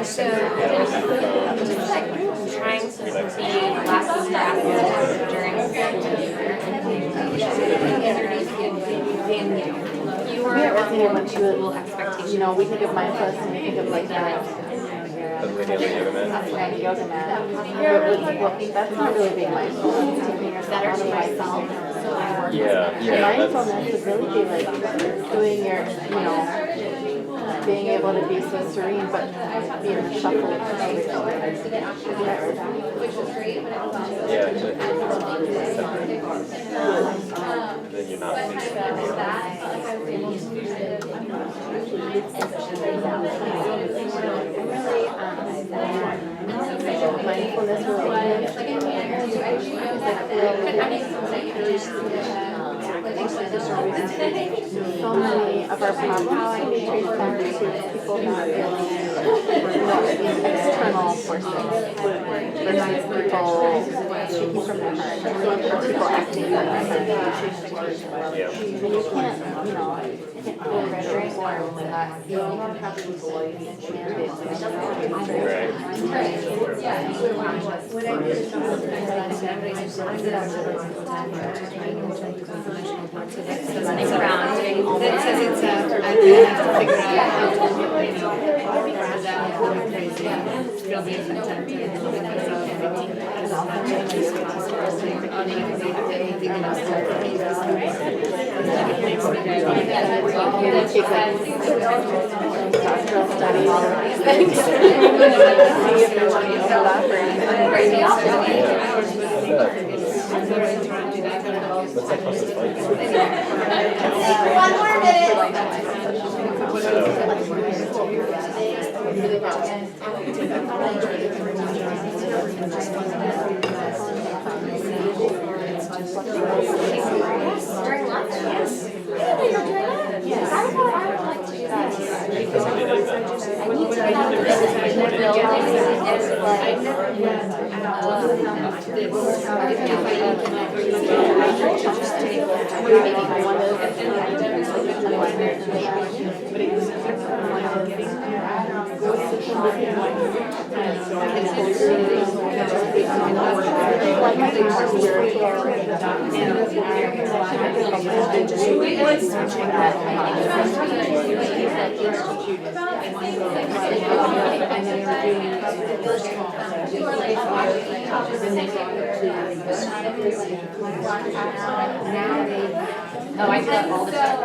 so just like trying to be less distracted during fewer unusual expectations. You know, we think of mindfulness and we think of like that. Yoga mat. That's not really being mindful. It's taking yourself out of myself. Mindfulness would really be like doing your, being able to be so serene, but being shuffled. Then you're not thinking. Mindfulness so many of our problems can be traced back to people not feeling external forces versus people speaking from their heart or people acting from their heart. And you can't, feel very warm that you don't have to running around doing all that. I have to figure out how to still be content One more minute. During lunch? Yes. Yes. I would like to do that. I need to get out of this. Oh, I do that all the time.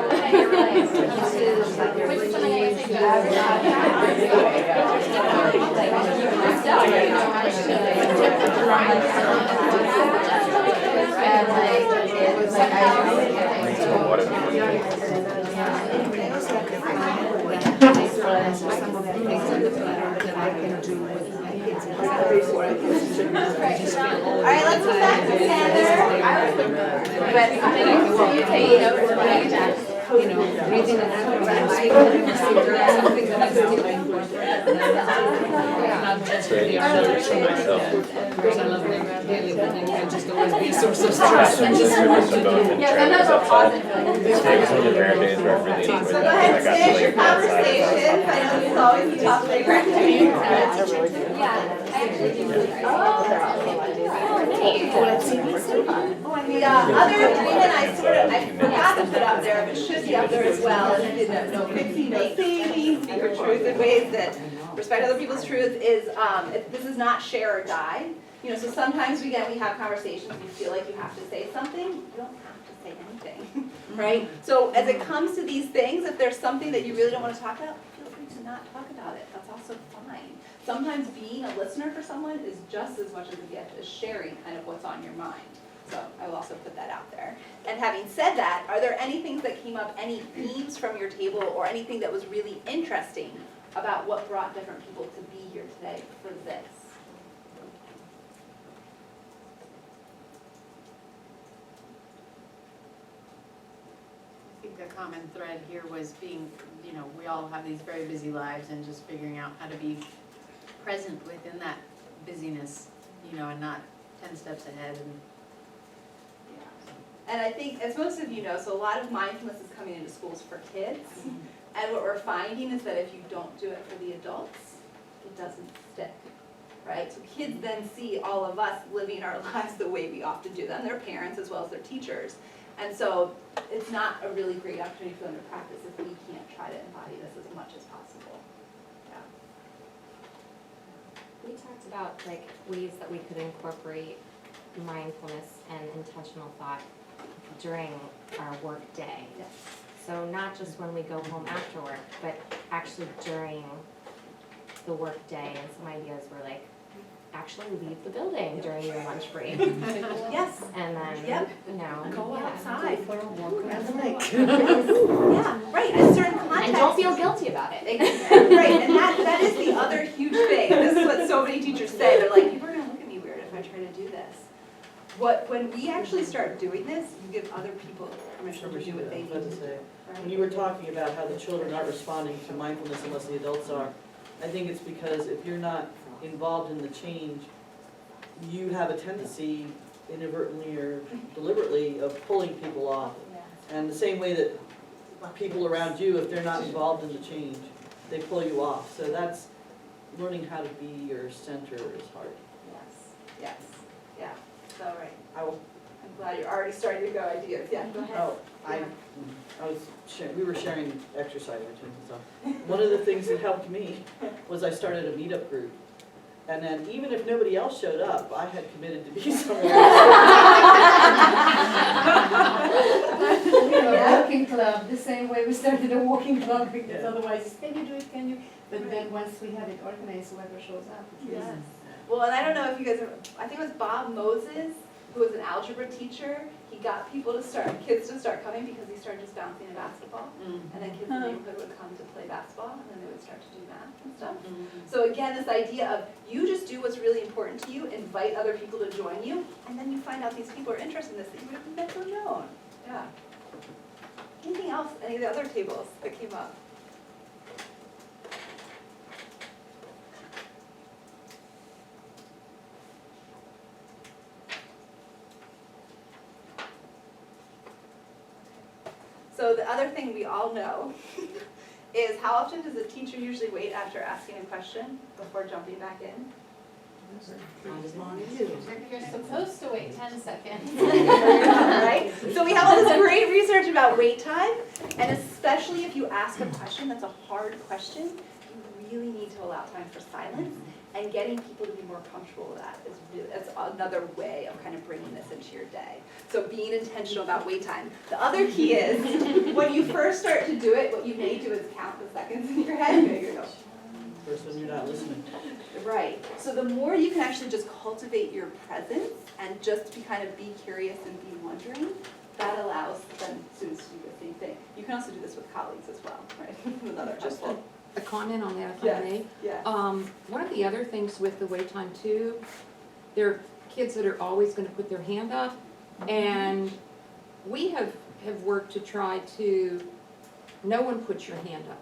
Alright, let's go back to Heather. But you take notes when you talk. breathing and something that is not just really for myself. Because I love being around here, and it can just always be a source of stress. Yeah, sometimes I'll pause it. Today's one of the rare days where I really enjoyed So go that. ahead, I got to finish your conversations. I know it's always a tough thing, right? The other agreement I forgot to put up there, but should be up there as well, and I didn't know, fixing no saving, speak your truth in ways that respect other people's truth is, this is not share or die. You know, so sometimes we have conversations, you feel like you have to say something, you don't have to say anything, right? So as it comes to these things, if there's something that you really don't want to talk about, feel free to not talk about it. That's also fine. Sometimes being a listener for someone is just as much of a gift as sharing kind of what's on your mind. So I will also put that out there. And having said that, are there any things that came up, any themes from your table, or anything that was really interesting about what brought different people to be here today for this? I think the common thread here was being, we all have these very busy lives and just figuring out how to be present within that busyness, and not 10 steps ahead. And I think, as most of you know, so a lot of mindfulness is coming into schools for kids. And what we're finding is that if you don't do it for the adults, it doesn't stick, right? So kids then see all of us living our lives the way we often do them, their parents as well as their teachers. And so it's not a really great opportunity for them to practice if we can't try to embody this as much as possible. Yeah. We talked about like ways that we could incorporate mindfulness and intentional thought during our work day. Yes. So not just when we go home after work, but actually during the work day. And some ideas were like, actually leave the building during your lunch break. Yes. And then, Yep. you know. Go yeah. outside. For a walk around the lake. Yeah, right, in certain contexts. And don't feel guilty about it. Right, and that is the other huge thing. This is what so many teachers say. They're like, people are gonna look at me weird if I try to do this. When we actually start doing this, you give other people permission to do what they need to do. When you were talking about how the children aren't responding to mindfulness unless the adults are, I think it's because if you're not involved in the change, you have a tendency, inadvertently or deliberately, of pulling people off. And the same way that people around you, if they're not involved in the change, they pull you off. So that's learning how to be your center is hard. Yes, yeah, so right. I'm glad you're already starting to go ideas. Yeah, go ahead. Oh, we were sharing exercise routines and stuff. One of the things that helped me was I started a meetup group. And then even if nobody else showed up, I had committed to be somewhere. A walking club, the same way we started a walking club, because Yeah. otherwise, can you do it, can you? But then once we have it organized, whoever shows up. it's Yes. easy. Well, and I don't know if you guys have, I think it was Bob Moses, who was an algebra teacher. He got kids to start coming because he started just bouncing a basketball. And then kids in the neighborhood would come to play basketball, and then they would start to do math and stuff. So again, this idea of you just do what's really important to you, invite other people to join you, and then you find out these people are interested in this that you would have never known. Yeah. Anything else? Any of the other tables that came up? So the other thing we all know is how often does a teacher usually wait after asking a question before jumping back in? Not as long as you. You're supposed to wait 10 seconds. Right? So we have all this great research about wait time, and especially if you ask a question that's a hard question, you really need to allow time for silence, and getting people to be more comfortable with that is really, that's another way of kind of bringing this into your day. So being intentional about wait time. The other key is, when you first start to do it, what you may do is count the seconds in your head, and you go, First when you're not listening. right. So the more you can actually just cultivate your presence and just be curious and be wondering, that allows them students to do the same thing. You can also do this with colleagues as well, right? Another Just helpful. a comment on that, if I Yes, may. yes. One of the other things with the wait time too, there are kids that are always gonna put their hand up, and we have worked to try to, no one puts your hand up.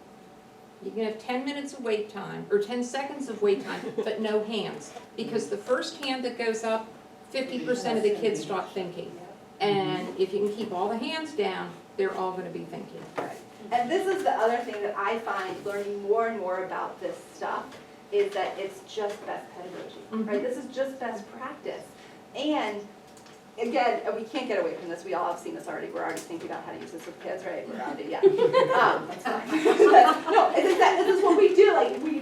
You can have 10 minutes of wait time, or 10 seconds of wait time, but no hands. Because the first hand that goes up, 50% of the kids start thinking. And if you can keep all the hands down, they're all gonna be thinking. Right. And this is the other thing that I find learning more and more about this stuff is that it's just best pedagogy, right? This is just best practice. And again, we can't get away from this. We all have seen this already. We're already thinking about how to use this with kids, right? We're on it, yeah. That's fine. No, this is what we do.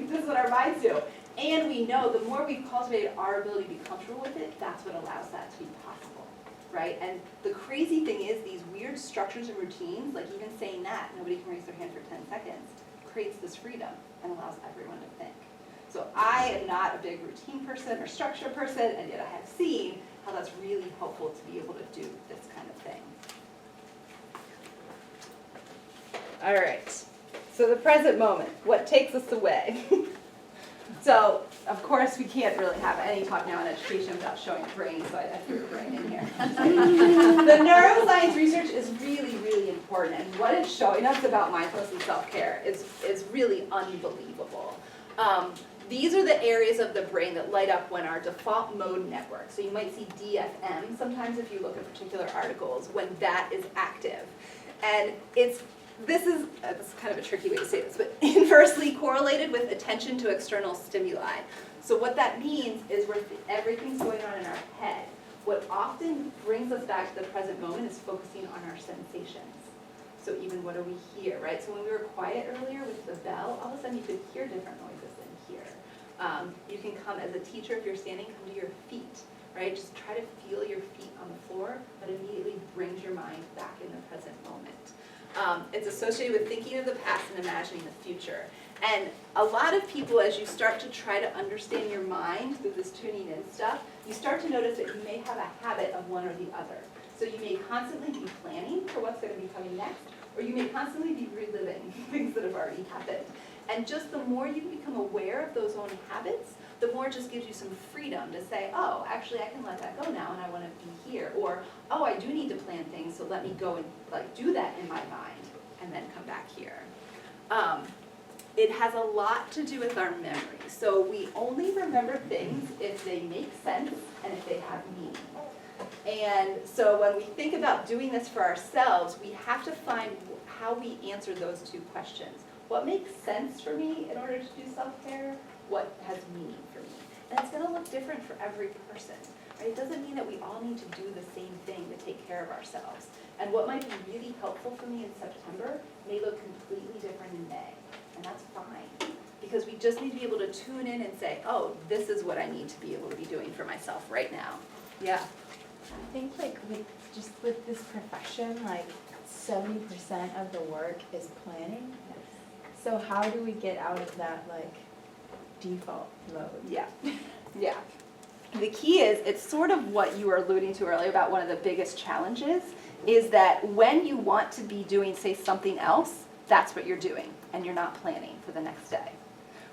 This is what our minds do. And we know the more we've cultivated our ability to be comfortable with it, that's what allows that to be possible, right? And the crazy thing is these weird structures and routines, like even saying that, nobody can raise their hand for 10 seconds, creates this freedom and allows everyone to think. So I am not a big routine person or structure person, and yet I have seen how that's really helpful to be able to do this kind of thing. All right, so the present moment, what takes us away? So, of course, we can't really have any talk now on education without showing brain, so I threw a brain in here. The neuroscience research is really, really important, and what it's showing us about mindfulness and self-care is really unbelievable. These are the areas of the brain that light up when our default mode network, so you might see DFM sometimes if you look at particular articles, when that is active. And it's this is kind of a tricky way to say this, but inversely correlated with attention to external stimuli. So what that means is everything's going on in our head. What often brings us back to the present moment is focusing on our sensations. So even what do we hear, right? So when we were quiet earlier with the bell, all of a sudden you could hear different noises in here. You can come as a teacher, if you're standing, come to your feet, right? Just try to feel your feet on the floor, but immediately brings your mind back in the present moment. It's associated with thinking of the past and imagining the future. And a lot of people, as you start to try to understand your mind through this tuning in stuff, you start to notice that you may have a habit of one or the other. So you may constantly be planning for what's going to be coming next, or you may constantly be reliving things that have already happened. And just the more you become aware of those own habits, the more it just gives you some freedom to say, oh, actually I can let that go now and I want to be here. Or, oh, I do need to plan things, so let me go and do that in my mind and then come back here. It has a lot to do with our memory. So we only remember things if they make sense and if they have meaning. And so when we think about doing this for ourselves, we have to find how we answer those two questions. What makes sense for me in order to do self-care? What has meaning for me? And it's going to look different for every person. Right? It doesn't mean that we all need to do the same thing to take care of ourselves. And what might be really helpful for me in September may look completely different in May. And that's fine. Because we just need to be able to tune in and say, oh, this is what I need to be able to be doing for myself right now. Yeah. I think like with this profession, like 70% of the work is planning. So how do we get out of that like default mode? Yeah, yeah. The key is, it's sort of what you were alluding to earlier about one of the biggest challenges, is that when you want to be doing, say, something else, that's what you're doing, and you're not planning for the next day,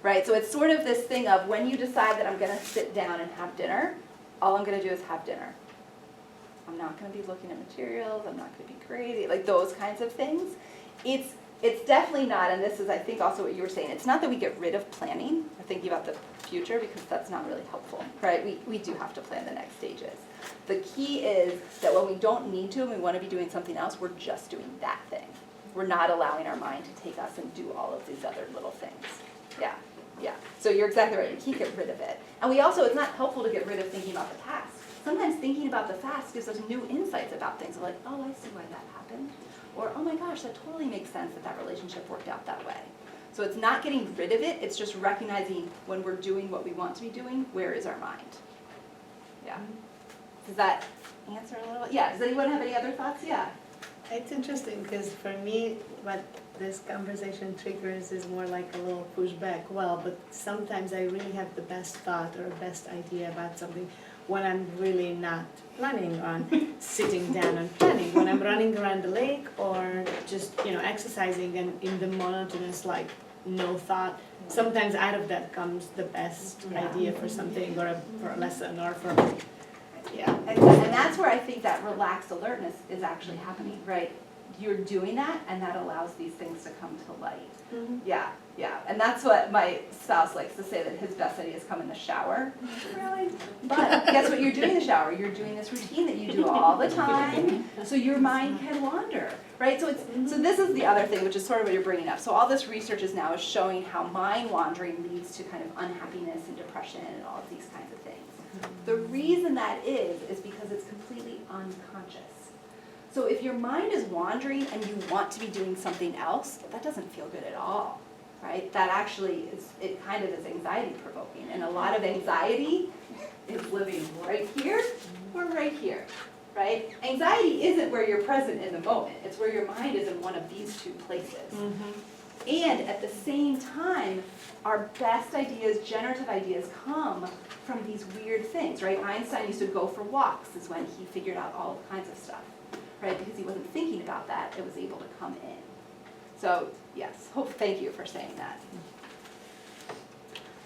right? So it's sort of this thing of when you decide that I'm going to sit down and have dinner, all I'm going to do is have dinner. I'm not going to be looking at materials, I'm not going to be crazy, like those kinds of things. It's definitely not, and this is I think also what you were saying, it's not that we get rid of planning or thinking about the future, because that's not really helpful, right? We do have to plan the next stages. The key is that when we don't need to and we want to be doing something else, we're just doing that thing. We're not allowing our mind to take us and do all of these other little things. Yeah, yeah. So you're exactly right, you can't get rid of it. And we also, it's not helpful to get rid of thinking about the past. Sometimes thinking about the past gives us new insights about things. We're like, oh, I see why that happened. Or, oh my gosh, that totally makes sense that that relationship worked out that way. So it's not getting rid of it, it's just recognizing when we're doing what we want to be doing, where is our mind? Yeah. Does that answer a little bit? Yeah, does anyone have any other thoughts? Yeah. It's interesting because for me, what this conversation triggers is more like a little pushback. Well, but sometimes I really have the best thought or best idea about something when I'm really not planning on sitting down and planning. When I'm running around the lake or just, exercising and in the monotonous, like, no thought, sometimes out of that comes the best idea for something or for a lesson or for, yeah. And that's where I think that relaxed alertness is actually happening, right? You're doing that and that allows these things to come to light. Mm-hmm. Yeah, yeah. And that's what my spouse likes to say, that his best ideas come in the shower. Really? But guess what you're doing in the shower? You're doing this routine that you do all the time, so your mind can wander, right? So this is the other thing, which is sort of what you're bringing up. So all this research is now showing how mind wandering leads to kind of unhappiness and depression and all of these kinds of things. The reason that is because it's completely unconscious. So if your mind is wandering and you want to be doing something else, that doesn't feel good at all, right? That actually it kind of is anxiety provoking. And a lot of anxiety is living right here or right here, right? Anxiety isn't where you're present in the moment. It's where your mind is in one of these two places. Mm-hmm. And at the same time, our best ideas, generative ideas, come from these weird things, right? Einstein used to go for walks is when he figured out all kinds of stuff. Right, because he wasn't thinking about that, it was able to come in. So, yes, thank you for saying that.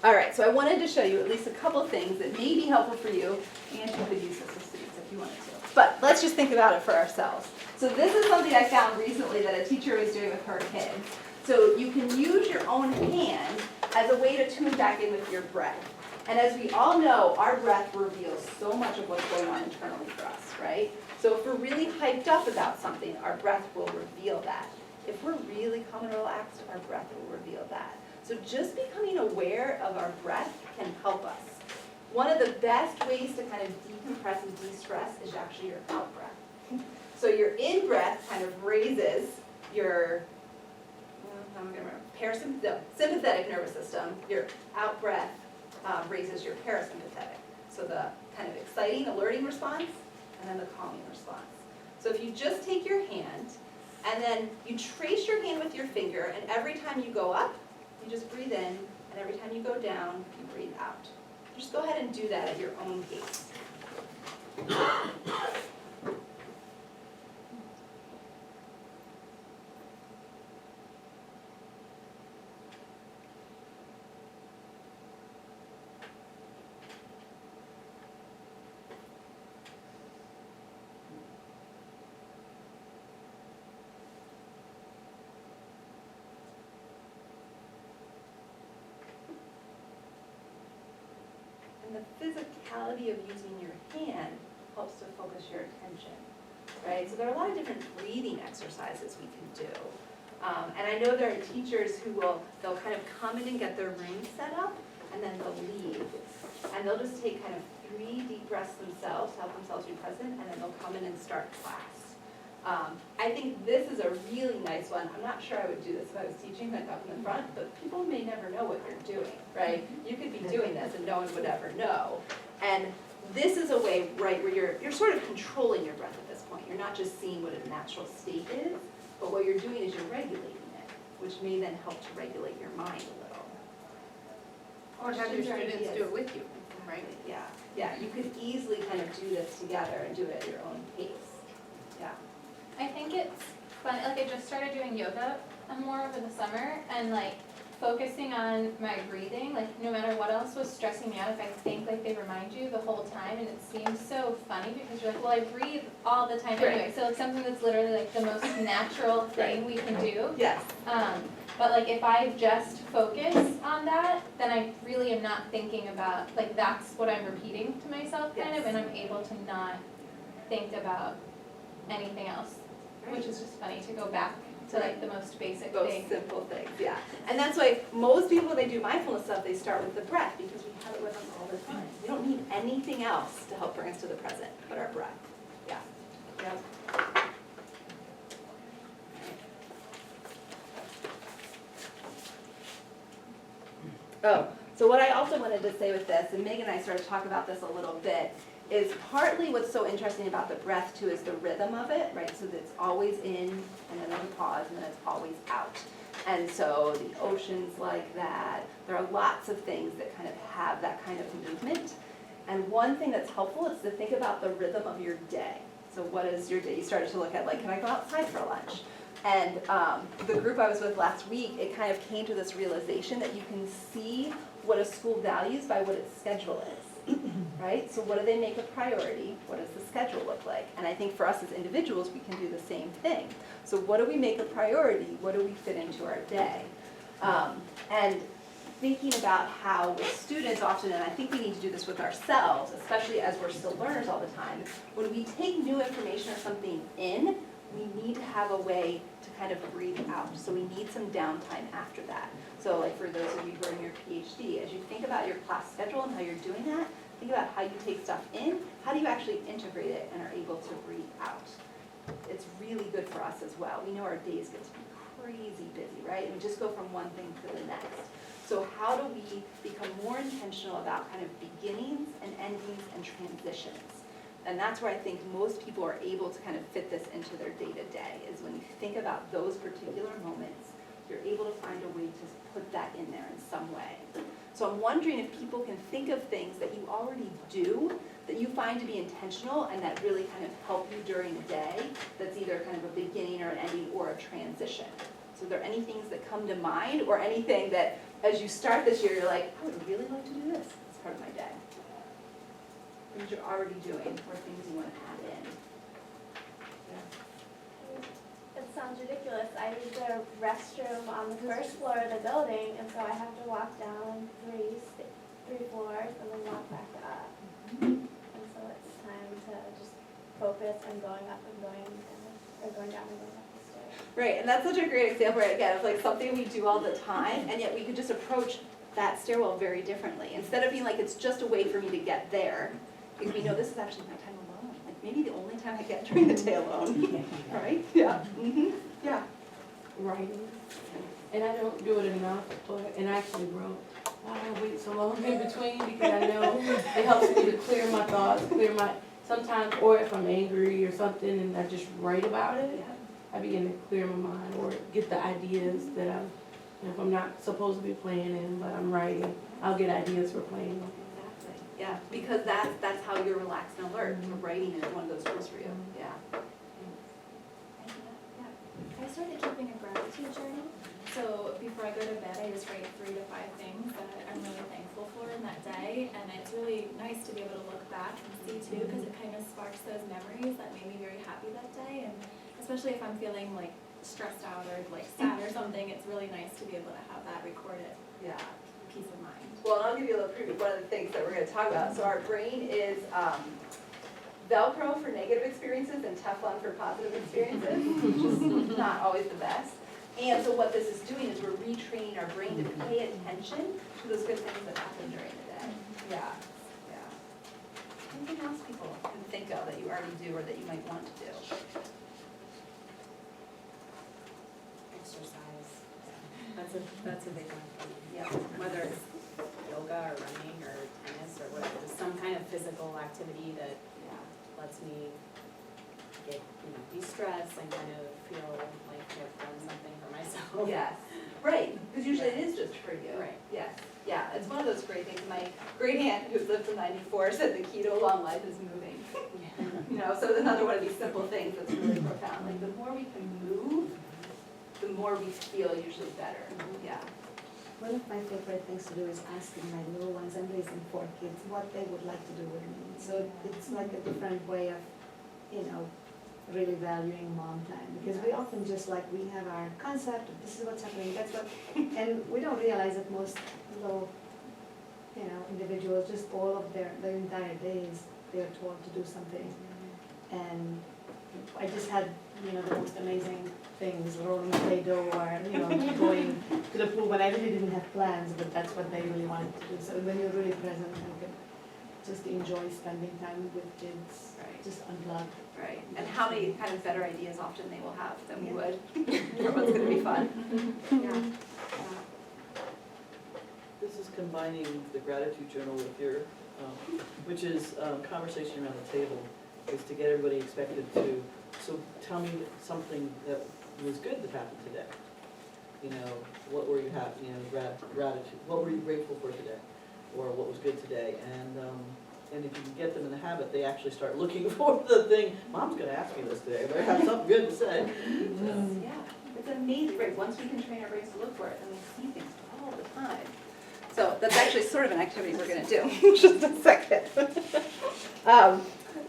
All right, so I wanted to show you at least a couple things that may be helpful for you, and you could use this with students if you wanted to. But let's just think about it for ourselves. So this is something I found recently that a teacher was doing with her kids. So you can use your own hand as a way to tune back in with your breath. And as we all know, our breath reveals so much of what's going on internally for us, right? So if we're really hyped up about something, our breath will reveal that. If we're really calm and relaxed, our breath will reveal that. So just becoming aware of our breath can help us. One of the best ways to kind of decompress and de-stress is actually your out breath. So your in breath kind of raises your, how am I gonna remember? Sympathetic nervous system. Your out breath raises your parasympathetic. So the kind of exciting, alerting response, and then the calming response. So if you just take your hand, and then you trace your hand with your finger, and every time you go up, you just breathe in, and every time you go down, you breathe out. Just go ahead and do that at your own pace. And the physicality of using your hand helps to focus your attention, right? So there are a lot of different breathing exercises we can do. And I know there are teachers who they'll kind of come in and get their room set up, and then they'll leave. And they'll just take kind of 3 deep breaths themselves to help themselves be present, and then they'll come in and start class. I think this is a really nice one. I'm not sure I would do this if I was teaching like up in the front, but people may never know what you're doing, right? You could be doing this and no one would ever know. And this is a way, right, where you're sort of controlling your breath at this point. You're not just seeing what a natural state is, but what you're doing is you're regulating it, which may then help to regulate your mind a little. Or have your students do it with you, right? Yeah, you could easily kind of do this together and do it at your own pace. Yeah. I think it's fun, like I just started doing yoga more over the summer, and like focusing on my breathing, like no matter what else was stressing me out, if I think like they remind you the whole time, and it seems so funny because you're like, well, I breathe all the time anyway, so it's something that's literally like the most natural thing we can do. Yes. But like if I just focus on that, then I really am not thinking about, like that's what I'm repeating to myself kind of, and I'm able to not think about anything else, which is just funny to go back to like the most basic Those thing. simple things, yeah. And that's why most people, when they do mindfulness stuff, they start with the breath because we have it with us all the time. We don't need anything else to help bring us to the present but our breath. Yeah. Yep. Oh, so what I also wanted to say with this, and Megan and I started to talk about this a little bit, is partly what's so interesting about the breath too is the rhythm of it, right? So that it's always in, and then we pause, and then it's always out. And so the ocean's like that. There are lots of things that kind of have that kind of movement. And one thing that's helpful is to think about the rhythm of your day. So what is your day? You started to look at like, can I go outside for lunch? And the group I was with last week, it kind of came to this realization that you can see what a school values by what its schedule is, right? So what do they make a priority? What does the schedule look like? And I think for us as individuals, we can do the same thing. So what do we make a priority? What do we fit into our day? And thinking about how with students often, and I think we need to do this with ourselves, especially as we're still learners all the time, when we take new information or something in, we need to have a way to kind of breathe out. So we need some downtime after that. So like for those of you who are in your PhD, as you think about your class schedule and how you're doing that, think about how you take stuff in, how do you actually integrate it and are able to breathe out. It's really good for us as well. We know our days get to be crazy busy, right? And we just go from one thing to the next. So how do we become more intentional about kind of beginnings and endings and transitions? And that's where I think most people are able to kind of fit this into their day-to-day, is when you think about those particular moments, you're able to find a way to put that in there in some way. So I'm wondering if people can think of things that you already do that you find to be intentional and that really kind of help you during the day, that's either kind of a beginning or an ending or a transition. So are there any things that come to mind or anything that as you start this year, you're like, I would really like to do this as part of my day? Things you're already doing or things you want to add in. Yeah. It sounds ridiculous. I use the restroom on the first floor of the building, and so I have to walk down three floors and then walk back up. And so it's time to just focus on going up and going down, or going down and going up the stairs. Right, and that's such a great example, right, again, of like something we do all the time, and yet we could just approach that stairwell very differently. Instead of being like, it's just a way for me to get there, because we know this is actually my time alone. Like maybe the only time I get during the day alone, right? Yeah, yeah. Writing, and I don't do it enough, and I actually wrote. Why I wait so long in between, because I know it helps me to clear my thoughts, sometimes, or if I'm angry or something and I just write about it, I begin to clear my mind or get the ideas that if I'm not supposed to be planning, but I'm writing, I'll get ideas for planning. Exactly, yeah, because that's how you're relaxed and alert. Writing is one of those tools for you, yeah. I started keeping a gratitude journal. So before I go to bed, I just write 3 to 5 things that I'm really thankful for in that day. And it's really nice to be able to look back and see too, because it kind of sparks those memories that made me very happy that day. And especially if I'm feeling like stressed out or like sad or something, it's really nice to be able to have that recorded. Yeah. Peace of mind. Well, I'll give you a little preview of one of the things that we're going to talk about. So our brain is Velcro for negative experiences and Teflon for positive experiences, which is not always the best. And so what this is doing is we're retraining our brain to pay attention to those good things that happen during the day. Yeah, yeah. Anything else people can think of that you already do or that you might want to do? Exercise. That's a big one for me. Yeah. Whether it's yoga or running or tennis or whatever, just some kind of physical activity that lets me get, de-stress and kind of feel like I've done something for myself. Yes, right, because usually it is just for you. Right. Yes, yeah, it's one of those great things. My great aunt who lived to 94 said the key to a long life is moving. So it's another one of these simple things that's really profound. Like the more we can move, the more we feel usually better. Yeah. One of my favorite things to do is asking my little ones, I'm raising 4 kids, what they would like to do with me. So it's like a different way of, really valuing mom time. Because we often just we have our concept, this is what's happening, that's what, and we don't realize that most little, individuals, just all of their entire days, they're told to do something. And I just had, the most amazing things, rolling Play-Doh or, going to the pool when I really didn't have plans, but that's what they really wanted to do. So when you're really present and can just enjoy spending time with kids, just unplug. Right, and how many kind of better ideas often they will have than we would for what's going to be fun. Yeah. This is combining the gratitude journal with your, which is conversation around the table, is to get everybody expected to, so tell me something that was good that happened today. What were you happy, gratitude, what were you grateful for today? Or what was good today? And if you can get them in the habit, they actually start looking for the thing, Mom's gonna ask me this today, I better have something good to say. Yeah, it's amazing, right, once we can train our brains to look for it, then we see things all the time. So that's actually sort of an activity we're gonna do, just a second.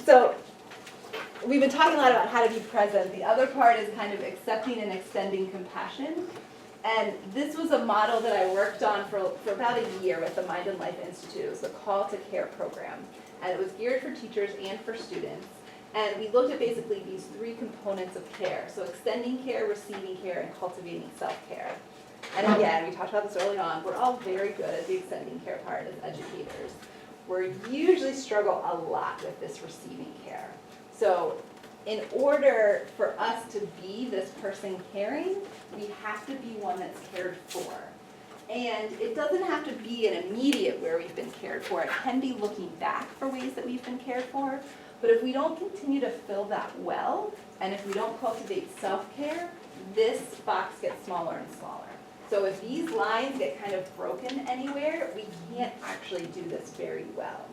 So we've been talking a lot about how to be present. The other part is kind of accepting and extending compassion. And this was a model that I worked on for about a year with the Mind and Life Institute. It was the Call to Care program. And it was geared for teachers and for students. And we looked at basically these 3 components of care. So extending care, receiving care, and cultivating self-care. And again, we talked about this early on, we're all very good at the extending care part as educators. We usually struggle a lot with this receiving care. So in order for us to be this person caring, we have to be one that's cared for. And it doesn't have to be an immediate where we've been cared for. It can be looking back for ways that we've been cared for. But if we don't continue to fill that well, and if we don't cultivate self-care, this box gets smaller and smaller. So if these lines get kind of broken anywhere, we can't actually do this very well.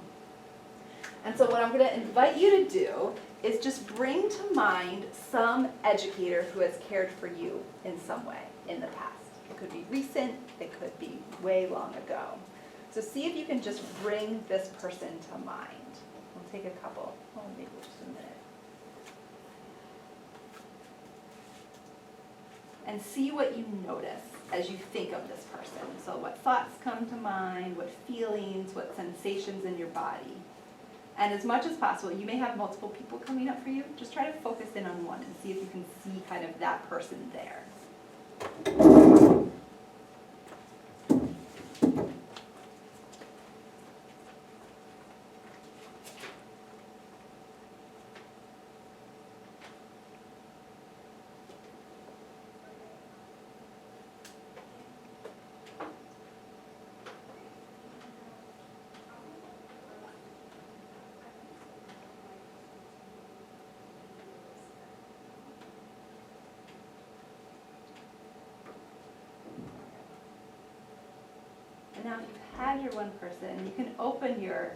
And so what I'm going to invite you to do is just bring to mind some educator who has cared for you in some way in the past. It could be recent, it could be way long ago. So see if you can just bring this person to mind. We'll take a couple, maybe just a minute. And see what you notice as you think of this person. So what thoughts come to mind, what feelings, what sensations in your body. And as much as possible, you may have multiple people coming up for you, just try to focus in on one and see if you can see kind of that person there. And now if you've had your one person, you can open your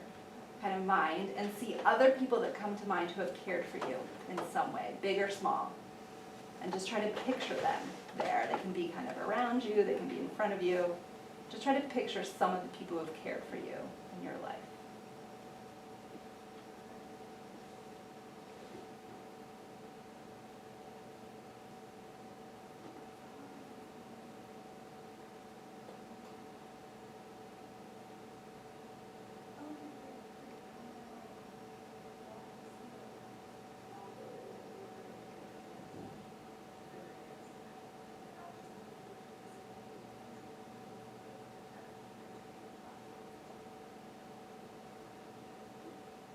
kind of mind and see other people that come to mind who have cared for you in some way, big or small. And just try to picture them there. They can be kind of around you, they can be in front of you. Just try to picture some of the people who have cared for you in your life.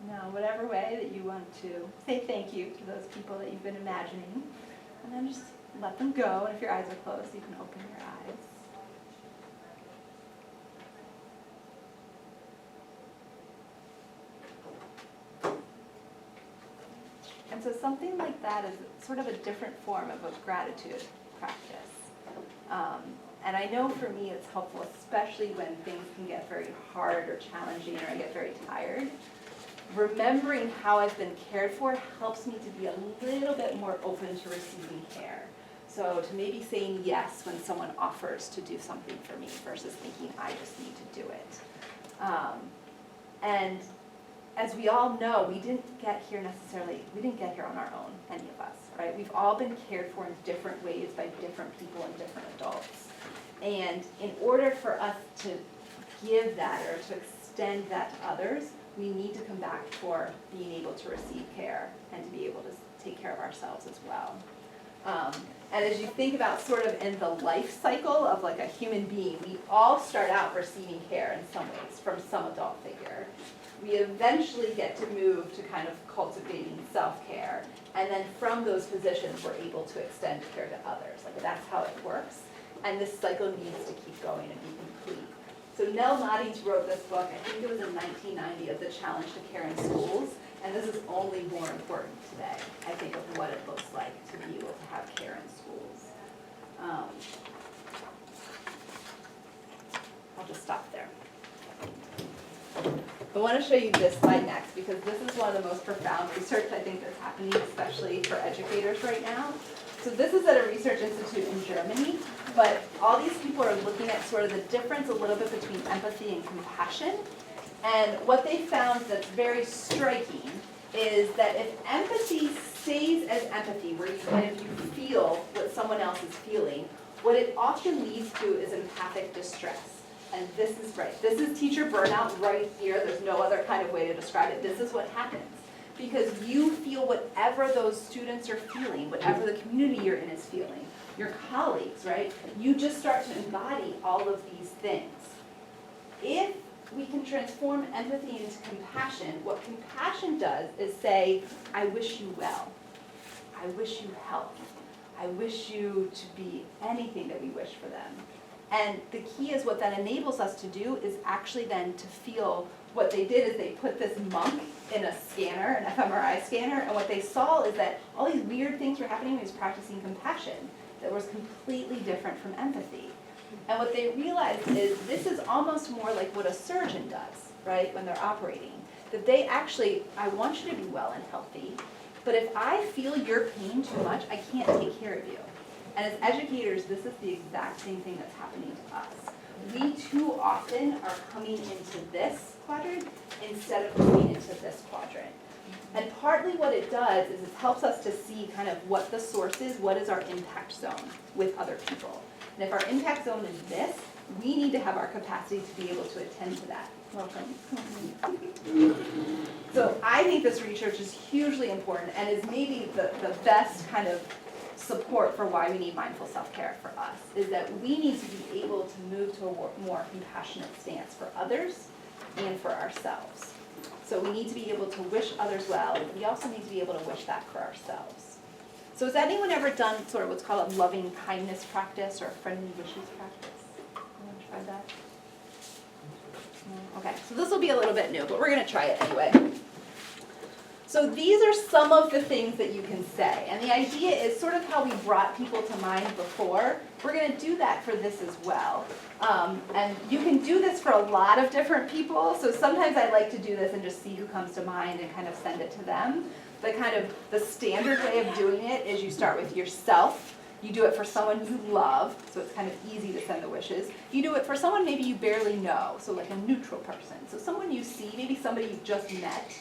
Now, whatever way that you want to say thank you to those people that you've been imagining, and then just let them go. And if your eyes are closed, you can open your eyes. And so something like that is sort of a different form of a gratitude practice. And I know for me it's helpful, especially when things can get very hard or challenging or I get very tired. Remembering how I've been cared for helps me to be a little bit more open to receiving care. So to maybe saying yes when someone offers to do something for me versus thinking I just need to do it. And as we all know, we didn't get here on our own, any of us, right? We've all been cared for in different ways by different people and different adults. And in order for us to give that or to extend that to others, we need to come back for being able to receive care and to be able to take care of ourselves as well. And as you think about sort of in the life cycle of like a human being, we all start out receiving care in some ways from some adult figure. We eventually get to move to kind of cultivating self-care. And then from those positions, we're able to extend care to others. Like that's how it works. And this cycle needs to keep going and be complete. So Nell Notties wrote this book, I think it was in 1990, of the challenge to care in schools. And this is only more important today, I think, of what it looks like to be able to have care in schools. I'll just stop there. I want to show you this slide next because this is one of the most profound research I think that's happening, especially for educators right now. So this is at a research institute in Germany, but all these people are looking at sort of the difference a little bit between empathy and compassion. And what they found that's very striking is that if empathy stays as empathy, where you feel what someone else is feeling, what it often leads to is empathic distress. And this is right. This is teacher burnout right here. There's no other kind of way to describe it. This is what happens. Because you feel whatever those students are feeling, whatever the community you're in is feeling, your colleagues, right? You just start to embody all of these things. If we can transform empathy into compassion, what compassion does is say, I wish you well. I wish you health. I wish you to be anything that we wish for them. And the key is what that enables us to do is actually then to feel what they did is they put this monk in a scanner, an fMRI scanner, and what they saw is that all these weird things were happening when he was practicing compassion that was completely different from empathy. And what they realized is this is almost more like what a surgeon does, right, when they're operating. That they actually, I want you to be well and healthy, but if I feel your pain too much, I can't take care of you. And as educators, this is the exact same thing that's happening to us. We too often are coming into this quadrant instead of coming into this quadrant. And partly what it does is it helps us to see kind of what the source is, what is our impact zone with other people. And if our impact zone is this, we need to have our capacity to be able to attend to that. Welcome. So I think this research is hugely important and is maybe the best kind of support for why we need mindful self-care for us, is that we need to be able to move to a more compassionate stance for others and for ourselves. So we need to be able to wish others well, but we also need to be able to wish that for ourselves. So has anyone ever done sort of what's called a loving kindness practice or a friendly wishes practice? Anyone tried that? No? Okay, so this will be a little bit new, but we're gonna try it anyway. So these are some of the things that you can say, and the idea is sort of how we brought people to mind before. We're gonna do that for this as well. And you can do this for a lot of different people, so sometimes I like to do this and just see who comes to mind and kind of send it to them. But kind of the standard way of doing it is you start with yourself. You do it for someone you love, so it's kind of easy to send the wishes. You do it for someone maybe you barely know, so like a neutral person. So someone you see, maybe somebody you've just met.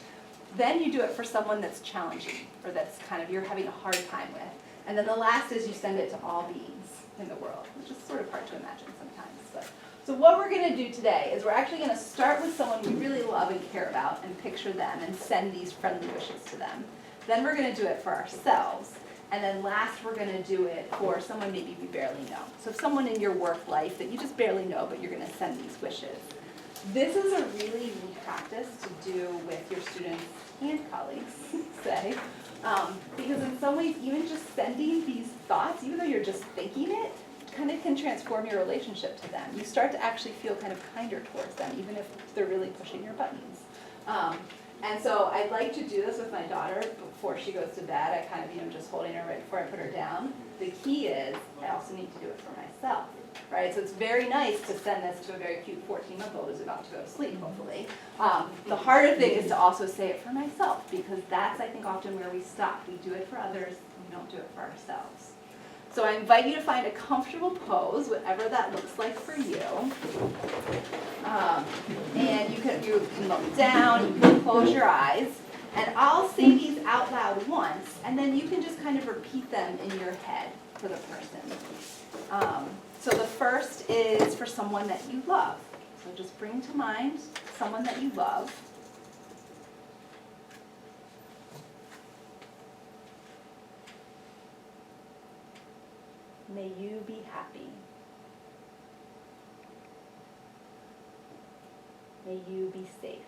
Then you do it for someone that's challenging, or that's kind of you're having a hard time with. And then the last is you send it to all beings in the world, which is sort of hard to imagine sometimes. But so what we're gonna do today is we're actually gonna start with someone we really love and care about and picture them and send these friendly wishes to them. Then we're gonna do it for ourselves. And then last, we're gonna do it for someone maybe we barely know. So someone in your work life that you just barely know, but you're gonna send these wishes. This is a really neat practice to do with your students and colleagues, say, because in some ways, even just sending these thoughts, even though you're just thinking it, kind of can transform your relationship to them. You start to actually feel kind of kinder towards them, even if they're really pushing your buttons. And so I like to do this with my daughter before she goes to bed. I kind of, just holding her right before I put her down. The key is I also need to do it for myself, right? So it's very nice to send this to a very cute 14-month-old who's about to go to sleep, hopefully. The harder thing is to also say it for myself, because that's, I think, often where we stop. We do it for others, and we don't do it for ourselves. So I invite you to find a comfortable pose, whatever that looks like for you. And you can look down, you can close your eyes, and I'll say these out loud once, and then you can just kind of repeat them in your head for the person. So the first is for someone that you love. So just bring to mind someone that you love. May you be happy. May you be safe.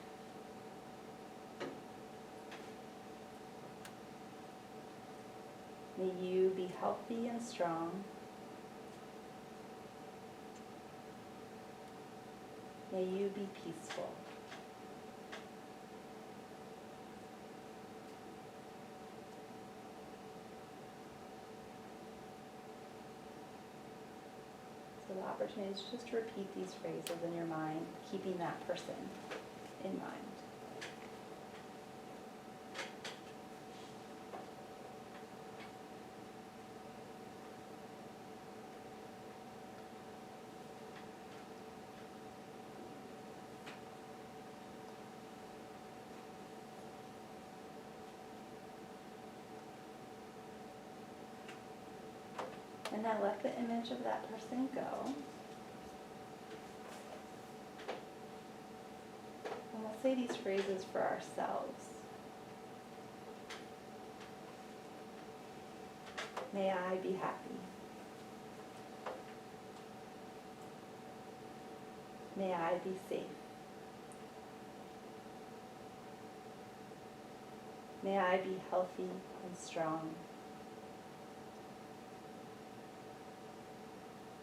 May you be healthy and strong. May you be peaceful. So the opportunity is just to repeat these phrases in your mind, keeping that person in mind. And now let the image of that person go. And we'll say these phrases for ourselves. May I be happy. May I be safe. May I be healthy and strong.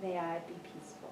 May I be peaceful.